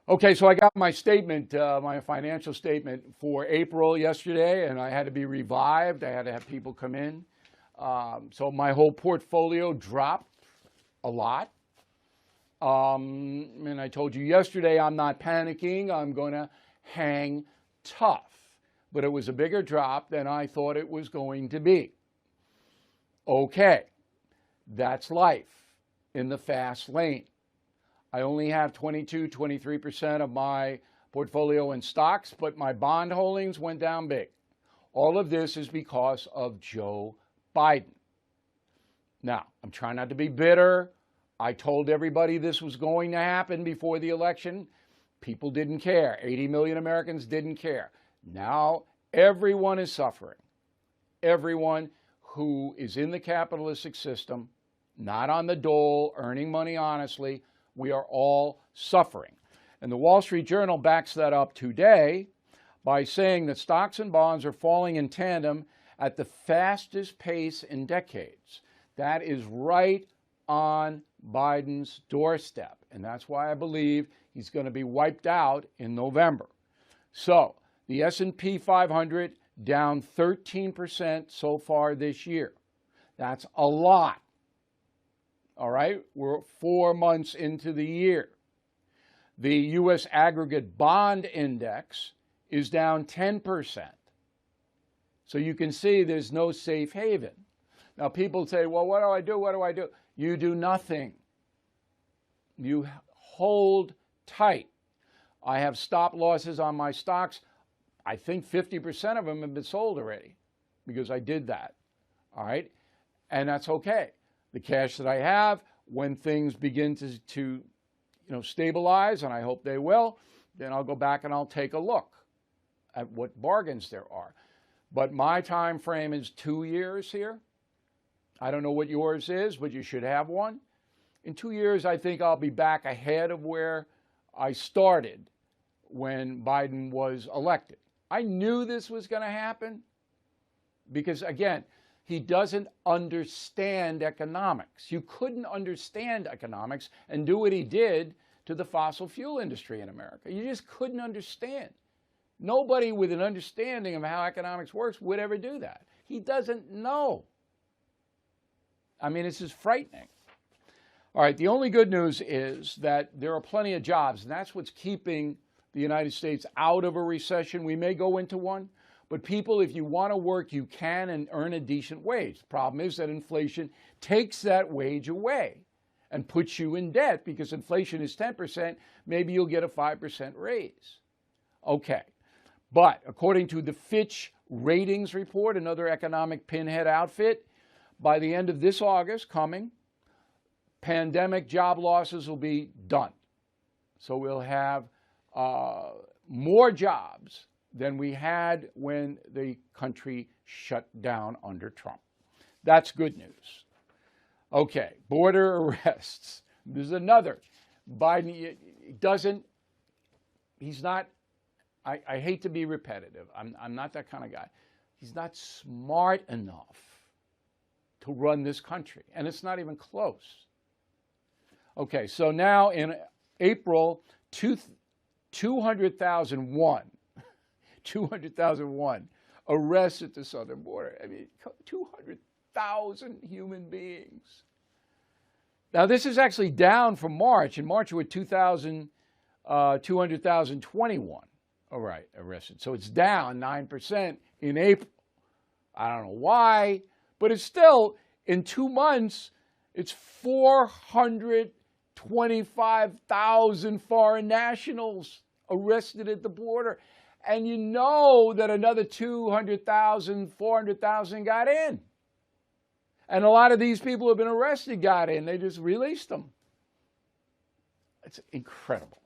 Okay, so I got my statement, my financial statement for April yesterday, and I had to be revived. I had to have people come in. So my whole portfolio dropped a lot. And I told you yesterday I'm not panicking. I'm going to hang tough. But it was a bigger drop than I thought it was going to be. Okay, that's life in the fast lane. I only have 23% of my portfolio in stocks, but my bond holdings went down big. All of this is because of Joe Biden. Now, I'm trying not to be bitter. I told everybody this was going to happen before the election. People didn't care. 80 million Americans didn't care. Now, everyone is suffering. Everyone who is in the capitalistic system, not on the dole, earning money honestly, we are all suffering. And the Wall Street Journal backs that up today by saying that stocks and bonds are falling in tandem at the fastest pace in decades. That is right on Biden's doorstep. And that's why I believe he's going to be wiped out in November. So the S&P 500 down 13% so far this year. That's a lot. All right, we're 4 months into the year. The U.S. aggregate bond index is down 10%. So you can see there's no safe haven. Now people say, well, what do I do? What do I do? You do nothing. You hold tight. I have stop losses on my stocks. I think 50% of them have been sold already because I did that. All right, and that's okay. The cash that I have, when things begin to stabilize, and I hope they will, then I'll go back and I'll take a look at what bargains there are. But my time frame is 2 years here. I don't know what yours is, but you should have one. In 2 years, I think I'll be back ahead of where I started when Biden was elected. I knew this was going to happen because, again, he doesn't understand economics. You couldn't understand economics and do what he did to the fossil fuel industry in America. You just couldn't understand. Nobody with an understanding of how economics works would ever do that. He doesn't know. I mean, this is frightening. All right, the only good news is that there are plenty of jobs, and that's what's keeping the United States out of a recession. We may go into one. But people, if you want to work, you can and earn a decent wage. The problem is that inflation takes that wage away and puts you in debt because inflation is 10%. Maybe you'll get a 5% raise. Okay. But according to the Fitch Ratings report, another economic pinhead outfit, by the end of this August coming, pandemic job losses will be done. So we'll have more jobs than we had when the country shut down under Trump. That's good news. Okay, border arrests. There's another. Biden he's not, I hate to be repetitive. I'm not that kind of guy. He's not smart enough to run this country, and it's not even close. Okay, so now in April, 200,001 arrests at the southern border. I mean, 200,000 human beings. Now, this is actually down from March. In March, we were 200,021 arrested. So it's down 9% in April. I don't know why, but it's still, in 2 months, it's 425,000 foreign nationals arrested at the border. And you know that another 200,000, 400,000 got in. And a lot of these people who have been arrested got in. They just released them. It's incredible.